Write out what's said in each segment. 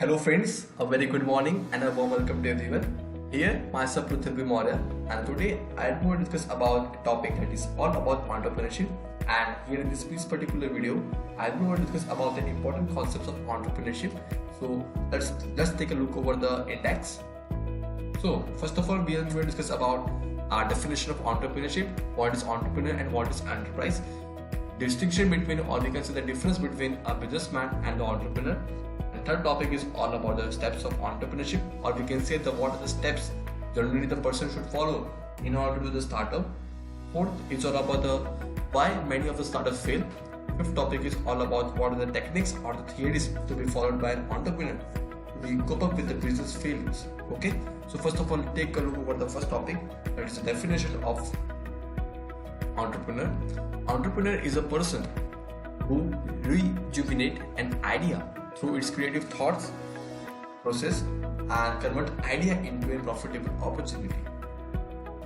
Hello friends, a very good morning and a warm welcome to everyone. Here, myself Prithvi Maurya, and today I'm going to discuss about a topic that is all about entrepreneurship. And here in this particular video, I'm going to discuss about the important concepts of entrepreneurship. So let's take a look over the index. So first of all, we are going to discuss about our definition of entrepreneurship, what is entrepreneur and what is enterprise, distinction between, or we can say the difference between a businessman and the entrepreneur. The third topic is all about the steps of entrepreneurship, or we can say what are the steps generally the person should follow in order to do the startup. Fourth is all about the why many of the startups fail. Fifth topic is all about what are the techniques or the theories to be followed by an entrepreneur to cope up with the business failures. Okay, so first of all, take a look over the first topic, that is the definition of entrepreneur. Entrepreneur is a person who rejuvenate an idea through its creative thoughts process and convert idea into a profitable opportunity.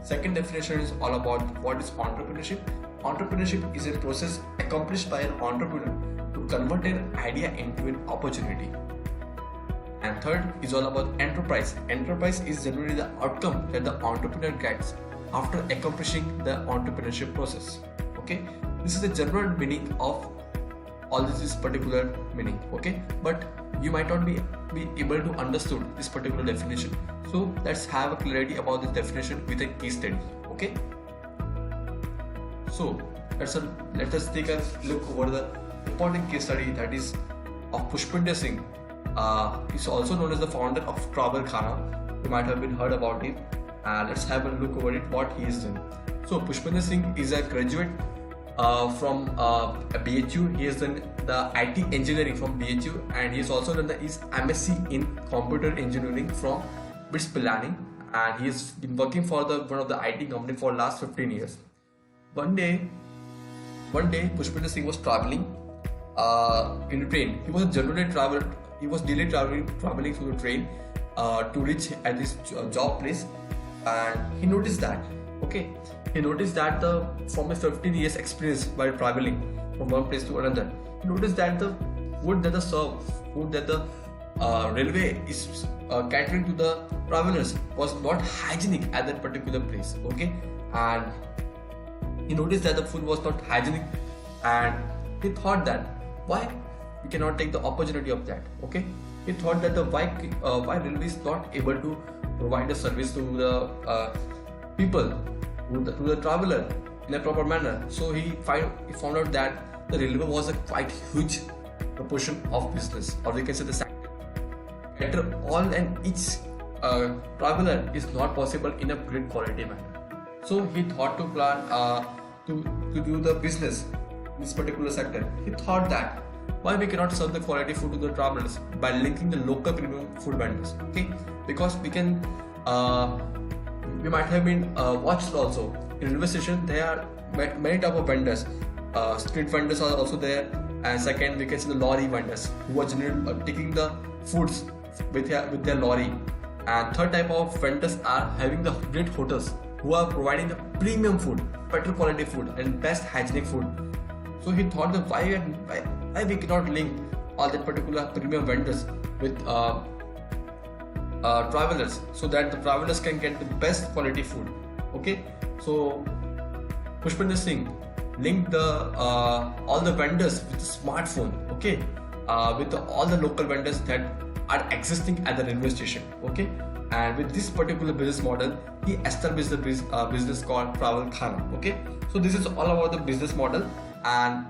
Second definition is all about what is entrepreneurship. Entrepreneurship is a process accomplished by an entrepreneur to convert an idea into an opportunity. And third is all about enterprise. Enterprise is generally the outcome that the entrepreneur gets after accomplishing the entrepreneurship process. Okay, this is the general meaning of all this particular meaning. Okay, but you might not be able to understood this particular definition. So let's have a clarity about this definition with a case study. Okay, so let us take a look over the important case study that is of Pushpinder Singh. He's also known as the founder of Travel Khana. You might have been heard about it. Let's have a look over it, what he is doing. So Pushpinder Singh is a graduate from BHU. He has done the IT engineering from BHU, and he has also done his MSc in computer engineering from BITS Pilani, and he has been working for one of the IT company for last 15 years. One day Pushpinder Singh was traveling in a train. He was generally traveling through the train to reach at this job place, and he noticed that from a 15 years experience by traveling from one place to another, he noticed that the food that the railway is catering to the travelers was not hygienic at that particular place. Okay, and he noticed that the food was not hygienic, and he thought that why we cannot take the opportunity of that. Okay, he thought that why railway is not able to provide a service to the people, to the traveler in a proper manner. So he found out that the railway was a quite huge proportion of business, or we can say the sector. Cater all and each traveler is not possible in a great quality manner. So he thought to plan to do the business in this particular sector. He thought that why we cannot serve the quality food to the travelers by linking the local premium food vendors. Okay, because we might have been watched also in railway station. There are many type of vendors. Street vendors are also there, and second we can see the lorry vendors who are generally taking the foods with their lorry. And third type of vendors are having the great hotels who are providing the premium food, better quality food and best hygienic food. So he thought that why we cannot link all that particular premium vendors with travelers, so that the travelers can get the best quality food. Okay, so Pushpinder Singh linked all the vendors with the smartphone. Okay, with all the local vendors that are existing at the railway station. Okay, and with this particular business model, he established the business called Travel Khana. Okay, so this is all about the business model and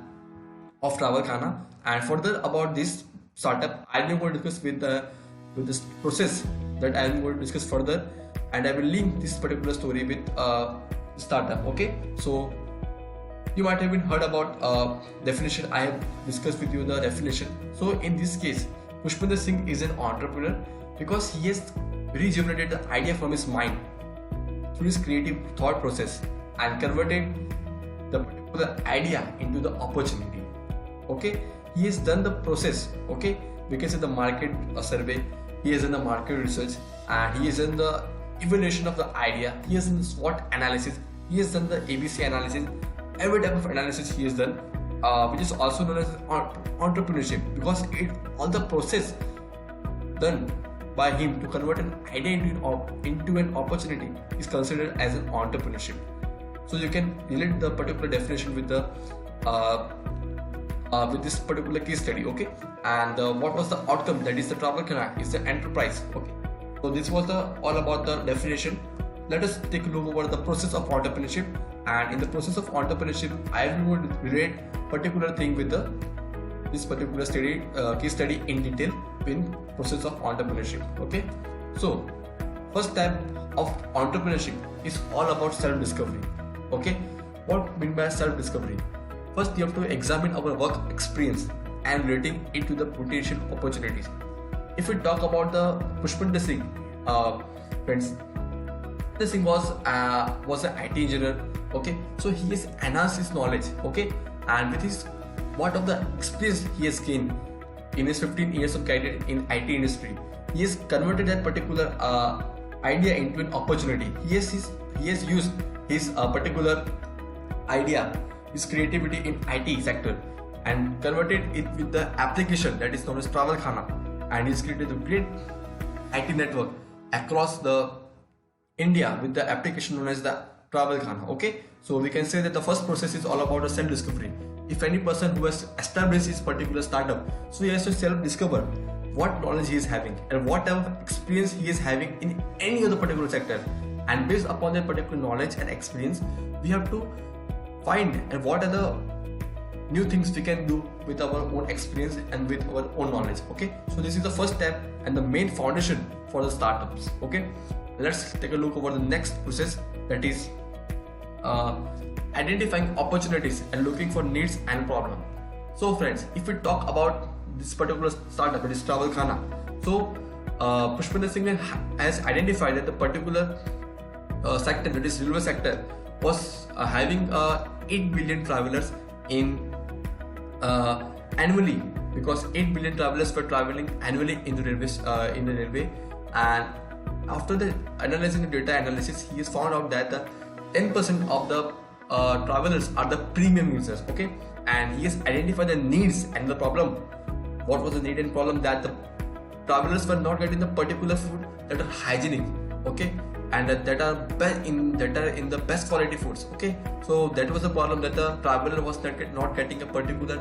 of Travel Khana. And further about this startup, I am going to discuss with this process that I am going to discuss further, and I will link this particular story with startup. Okay, so you might have been heard about definition. I have discussed with you the definition. So in this case, Pushpinder Singh is an entrepreneur because he has rejuvenated the idea from his mind through his creative thought process and converted the particular idea into the opportunity. Okay, he has done the process. Okay, we can say the market survey, he has done the market research, and he has done the evaluation of the idea, he has done the SWOT analysis, he has done the ABC analysis, every type of analysis he has done, which is also known as entrepreneurship, because all the process done by him to convert an idea into an opportunity is considered as an entrepreneurship. So you can relate the particular definition with the with this particular case study, okay? And what was the outcome? That is the Travel Khana is the enterprise, okay? So this was all about the definition. Let us take a look over the process of entrepreneurship. And in the process of entrepreneurship, I will relate particular thing with this particular study case study in detail in process of entrepreneurship, okay? So first step of entrepreneurship is all about self-discovery, okay? What mean by self-discovery? First, you have to examine our work experience and relating it to the potential opportunities. If we talk about the Pushpinder Singh, friends, this Singh was an IT engineer, okay? So he has enhanced his knowledge, okay? And with his what of the experience he has gained in his 15 years of career in IT industry, he has converted that particular idea into an opportunity. He has used his particular idea, his creativity in IT sector, and converted it with the application that is known as Travel Khana, and he's created a great IT network across the India with the application known as the Travel Khana, okay? So we can say that the first process is all about a self-discovery. If any person who has established his particular startup, so he has to self-discover what knowledge he is having and what type of experience he is having in any other particular sector, and based upon that particular knowledge and experience, we have to find and what are the new things we can do with our own experience and with our own knowledge, okay? So this is the first step and the main foundation for the startups, okay? Let's take a look over the next process, that is identifying opportunities and looking for needs and problem. So friends, if we talk about this particular startup, that is Travel Khana, so Pushpinder Singh has identified that the particular sector, that is railway sector, was having 8 billion travelers in annually, because 8 billion travelers were traveling annually in the railway, and after the analyzing the data analysis, he has found out that the 10% of the travelers are the premium users, okay? And he has identified the needs and the problem. What was the need and problem? That the travelers were not getting the particular food that are hygienic, okay, and that are in the best quality foods, okay? So that was the problem, that the traveler was not getting a particular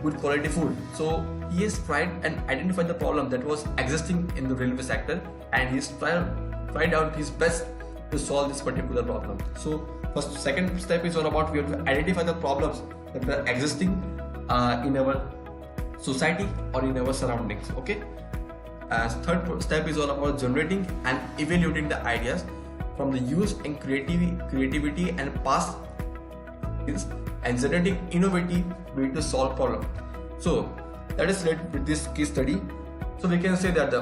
good quality food. So he has tried and identified the problem that was existing in the railway sector, and he's tried out his best to solve this particular problem. So second step is all about we have to identify the problems that are existing in our society or in our surroundings, okay? As third step is all about generating and evaluating the ideas from the use and creativity and past skills, and generating innovative way to solve problem. So that is related with this case study. So we can say that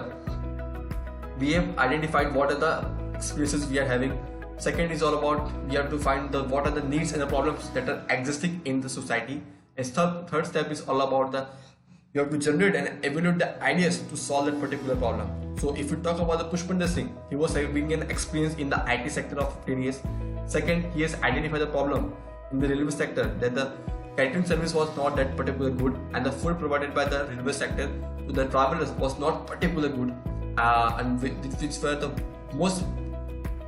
we have identified what are the experiences we are having. Second is all about we have to find what are the needs and the problems that are existing in the society. And third step is all about you have to generate and evaluate the ideas to solve that particular problem. So if we talk about the Pushpinder Singh, he was having an experience in the IT sector of 15 years. Second, he has identified the problem in the railway sector, that the catering service was not that particular good, and the food provided by the railway sector to the travelers was not particularly good, and which were the most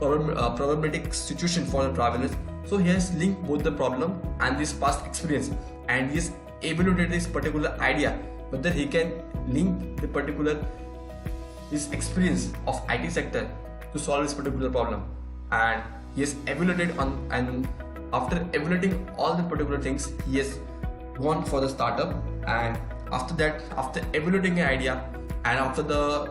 problematic situation for the travelers. So he has linked both the problem and this past experience, and he has evaluated this particular idea whether he can link the particular his experience of IT sector to solve this particular problem, and he has evaluated on, and after evaluating all the particular things, he has gone for the startup. And after that, after evaluating an idea and after the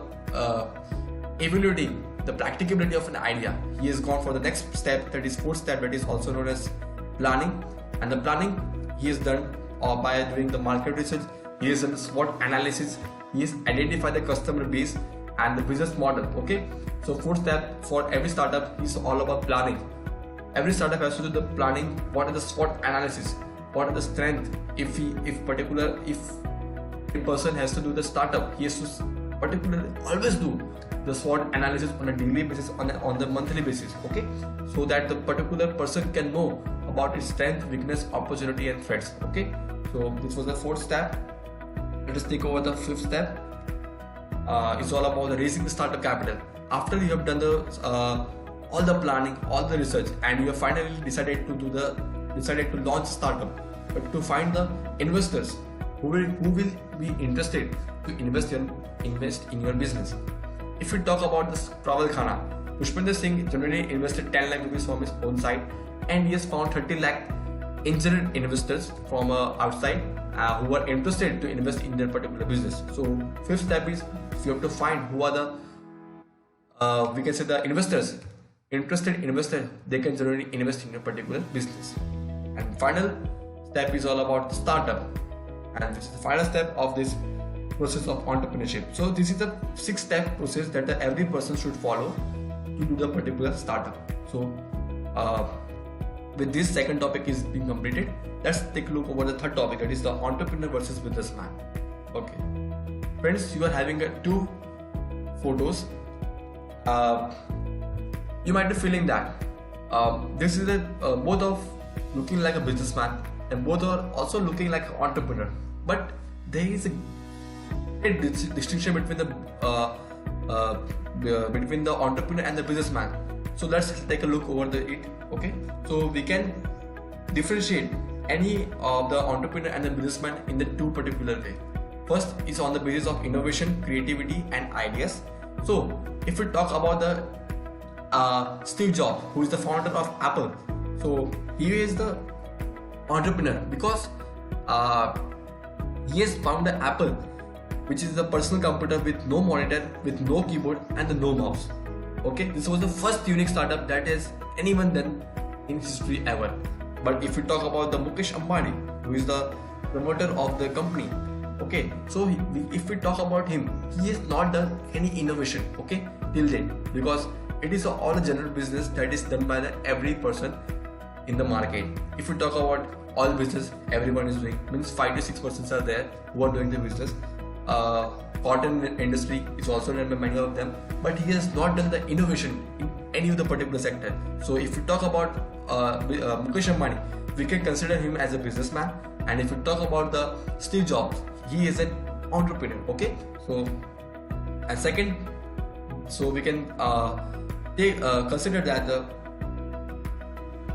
evaluating the practicability of an idea, he has gone for the next step, that is fourth step, that is also known as planning. And the planning he has done by doing the market research, he has done the SWOT analysis, he has identified the customer base and the business model, okay? So fourth step for every startup is all about planning. Every startup has to do the planning. What are the SWOT analysis? What are the strength? If a person has to do the startup, he has to particularly always do the SWOT analysis on a daily basis, on the monthly basis, okay? So that the particular person can know about its strength, weakness, opportunity and threats, okay? So this was the fourth step. Let us take over the fifth step. is all about the raising the startup capital. After you have done the all the planning, all the research, and you have finally decided to launch startup, but to find the investors who will be interested to invest in your business. If we talk about this Travel Khana, Pushpinder Singh generally invested 10 lakh rupees from his own side, and he has found 30 lakh angel investors from outside who are interested to invest in their particular business. So fifth step is you have to find who are the we can say the investors, interested investors. They can generally invest in a particular business. And final step is all about the startup, and this is the final step of this process of entrepreneurship. So this is the 6-step process that every person should follow to do the particular startup. So with this second topic is being completed, let's take a look over the third topic, that is the entrepreneur versus businessman. Okay, friends, you are having two photos. You might be feeling that this is both of looking like a businessman and both are also looking like an entrepreneur, but there is a distinction between the entrepreneur and the businessman. So let's take a look over it. Okay, so we can differentiate any of the entrepreneur and the businessman in the two particular way. First is on the basis of innovation, creativity, and ideas. So if we talk about the Steve Jobs, who is the founder of Apple, so he is the entrepreneur because he has found the Apple, which is the personal computer with no monitor, with no keyboard, and no mouse. Okay, this was the first unique startup that has anyone done in history ever. But if we talk about the Mukesh Ambani, who is the promoter of the company, okay, so if we talk about him, he has not done any innovation, okay, till date, because it is all a general business that is done by every person in the market. If we talk about all business everyone is doing, means 5 to 6 persons are there who are doing the business. Cotton industry is also done by many of them, but he has not done the innovation in any of the particular sector. So if we talk about Mukesh Ambani, we can consider him as a businessman, and if we talk about the Steve Jobs, he is an entrepreneur. Okay, so and second, so we can consider that the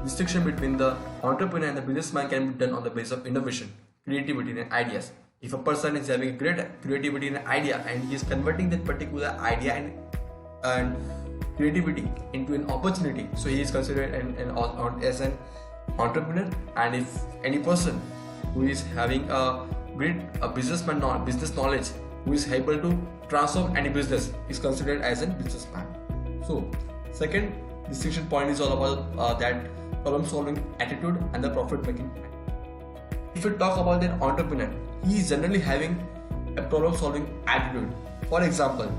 distinction between the entrepreneur and the businessman can be done on the basis of innovation, creativity, and ideas. If a person is having great creativity and idea, and he is converting that particular idea and creativity into an opportunity, so he is considered as an entrepreneur. And if any person who is having a great business knowledge, who is able to transform any business, is considered as a businessman. So second distinction point is all about that problem solving attitude and the profit making. If we talk about an entrepreneur, he is generally having a problem solving attitude. For example,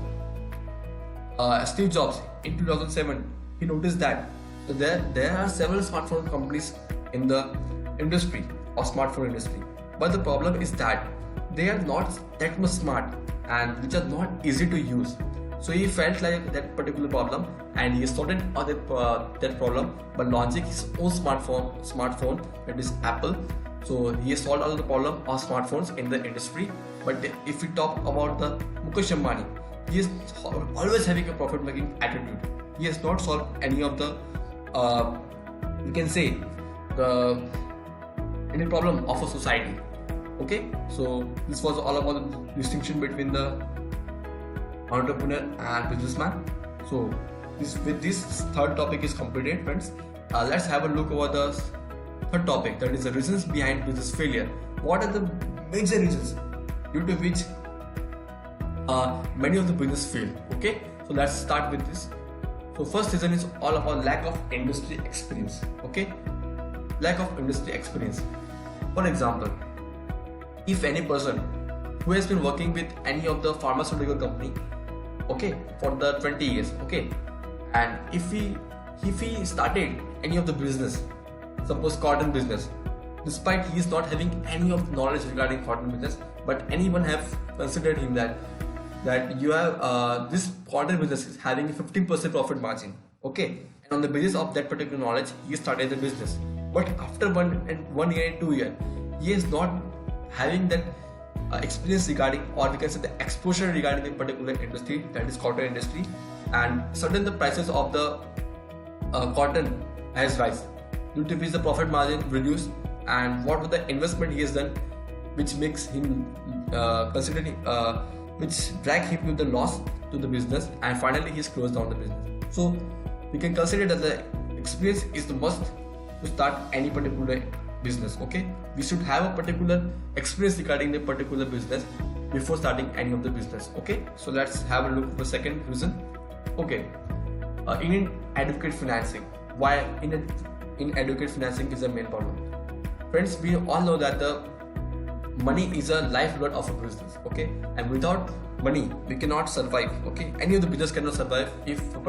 Steve Jobs in 2007, he noticed that there are several smartphone companies in the industry or smartphone industry, but the problem is that they are not that much smart and which are not easy to use. So he felt like that particular problem, and he sorted out that problem by launching his own smartphone, that is Apple. So he has solved all the problem of smartphones in the industry. But if we talk about the Mukesh Ambani, he is always having a profit making attitude. He has not solved any of the we can say any problem of a society. Okay, so this was all about the distinction between the entrepreneur and businessman. So with this third topic is completed, friends. Let's have a look over the third topic, that is the reasons behind business failure. What are the major reasons due to which many of the business fail? Okay, so let's start with this. So first reason is all about lack of industry experience. Okay, lack of industry experience. For example, if any person who has been working with any of the pharmaceutical company, okay, for the 20 years, okay, and if he started any of the business, suppose cotton business, despite he is not having any of the knowledge regarding cotton business, but anyone have considered him that you have this cotton business is having a 15% profit margin, okay, and on the basis of that particular knowledge, he started the business. But after 1 year and 2 years, he is not having that experience regarding, or we can say the exposure regarding the particular industry, that is cotton industry, and suddenly the prices of the cotton has rise, due to which the profit margin reduced, and what was the investment he has done, which makes him considering which drag him to the loss to the business, and finally he's closed down the business. So we can consider that the experience is the must to start any particular business. Okay, we should have a particular experience regarding the particular business before starting any of the business. Okay, so let's have a look at the second reason. Okay, inadequate financing. Why inadequate financing is the main problem? Friends, we all know that the money is a lifeblood of a business. Okay, and without money we cannot survive. Okay, any of the business cannot survive if a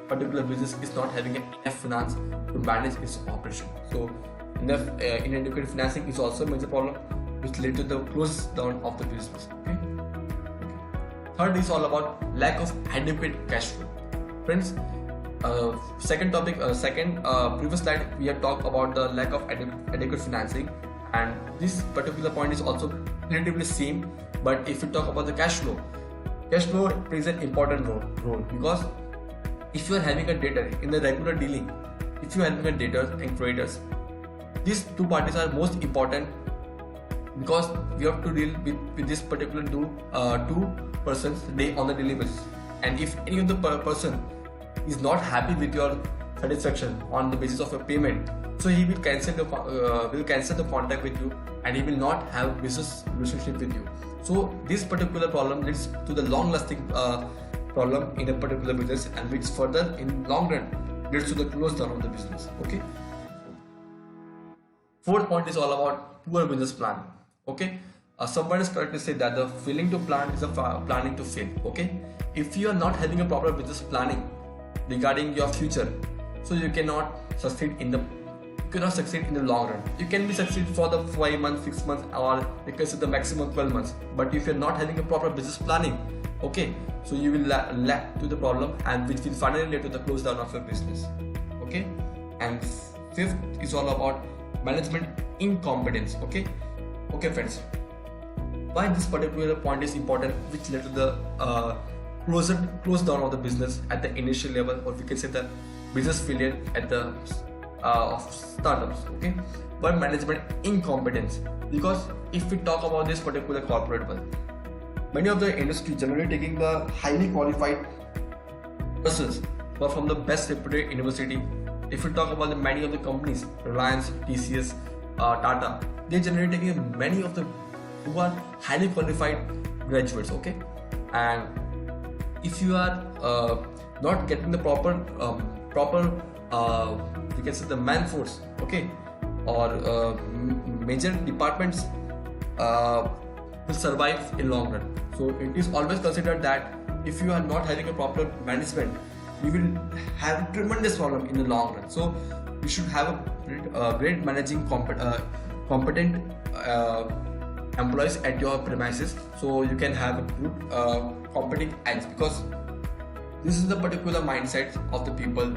particular business is not having enough finance to manage its operation. So inadequate financing is also a major problem which led to the close down of the business. Okay. Third is all about lack of adequate cash flow. Friends, previous slide we had talked about the lack of adequate financing, and this particular point is also relatively same. But if we talk about the cash flow plays an important role, because if you are having a debtor in the regular dealing, if you are having a debtors and creditors, these two parties are most important, because we have to deal with this particular two persons on the daily basis. And if any of the person is not happy with your satisfaction on the basis of your payment, so he will cancel the contract with you, and he will not have business relationship with you. So this particular problem leads to the long-lasting problem in a particular business, and which further in long run leads to the close down of the business. Okay. Fourth point is all about poor business planning. Okay, someone is correctly said that the failing to plan is a planning to fail. Okay, if you are not having a proper business planning regarding your future, so you cannot succeed in the long run. You can be succeed for the 5 months, 6 months, or because of the maximum 12 months. But if you're not having a proper business planning, okay, so you will lack to the problem, and which will finally lead to the close down of your business. Okay, and fifth is all about management incompetence. Okay, friends, why this particular point is important, which led to the close down of the business at the initial level, or we can say the business failure at the of startups. Okay, why management incompetence? Because if we talk about this particular corporate world, many of the industry generally taking the highly qualified persons who are from the best reputed university. If we talk about many of the companies, Reliance, TCS, Tata, they generally taking many of the who are highly qualified graduates. Okay, and if you are not getting the proper we can say the man force, okay, or major departments will survive in long run. So it is always considered that if you are not having a proper management, you will have tremendous problem in the long run. So you should have a great managing competent employees at your premises, so you can have a good competing edge, because this is the particular mindset of the people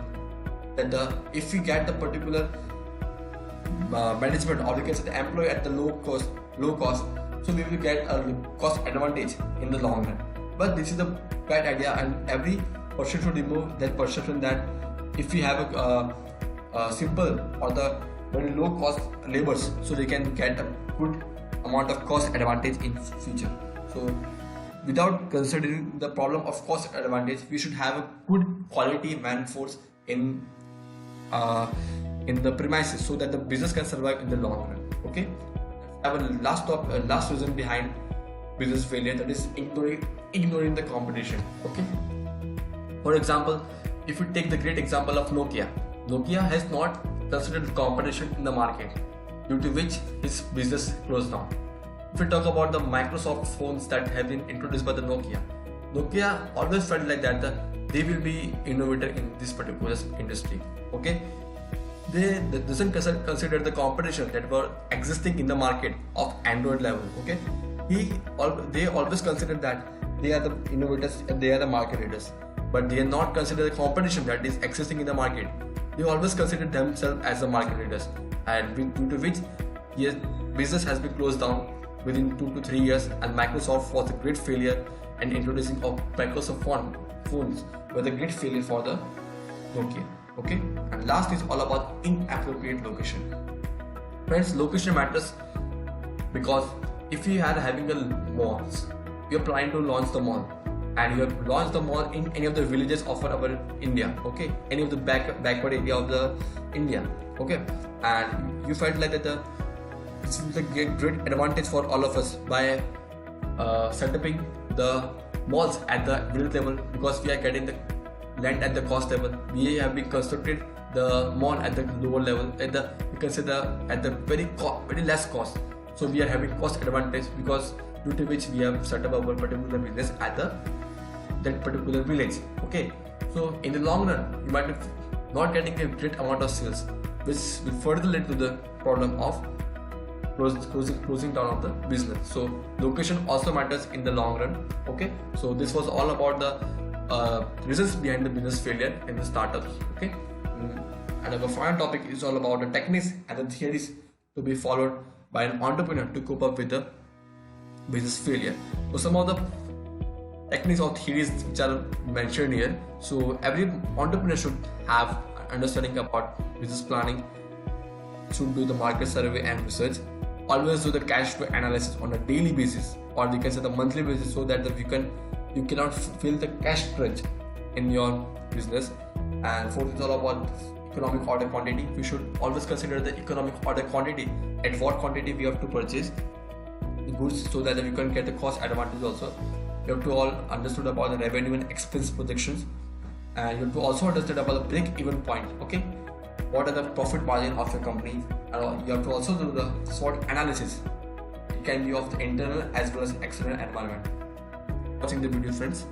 that if we get the particular management, or we can say the employee at the low cost, so we will get a cost advantage in the long run. But this is the bad idea, and every person should remove that perception that if we have a simple or the very low cost labors, so they can get a good amount of cost advantage in future. So without considering the problem of cost advantage, we should have a good quality man force in the premises, so that the business can survive in the long run. Okay, I have a last reason behind business failure, that is ignoring the competition. Okay, for example, if we take the great example of Nokia has not considered the competition in the market, due to which its business closed down. If we talk about the Microsoft phones that have been introduced by the Nokia always felt like that they will be innovator in this particular industry. Okay, they doesn't consider the competition that were existing in the market of Android level. Okay, they always consider that they are the innovators and they are the market leaders, but they are not consider the competition that is existing in the market. They always consider themselves as the market leaders, and due to which business has been closed down within 2 to 3 years, and Microsoft was a great failure, and introducing of Microsoft phones was a great failure for the Nokia. Okay, and last is all about inappropriate location. Friends, location matters because if you are having a mall, you're planning to launch the mall, and you have launched the mall in any of the villages of our India, okay, any of the backward area of the India, okay, and you felt like that it's a great advantage for all of us by setting the malls at the village level, because we are getting the land at the cost level. We have been constructed the mall at the lower level, at the you can say at the very less cost. So we are having cost advantage, because due to which we have set up our particular business at that particular village. Okay, so in the long run, you might be not getting a great amount of sales, which will further lead to the problem of closing down of the business. So location also matters in the long run. Okay, so this was all about the reasons behind the business failure in the startups. Okay, and our final topic is all about the techniques and the theories to be followed by an entrepreneur to cope up with the business failure. So some of the techniques or theories which are mentioned here. So every entrepreneur should have understanding about business planning, should do the market survey and research, always do the cash flow analysis on a daily basis, or we can say the monthly basis, so that you cannot feel the cash crunch in your business. And fourth is all about economic order quantity. We should always consider the economic order quantity, at what quantity we have to purchase the goods, so that we can get the cost advantage also. You have to all understood about the revenue and expense projections, and you have to also understand about the break-even point. Okay, what are the profit margin of your company, and you have to also do the SWOT analysis. It can be of the internal as well as external environment. Watching the video, friends.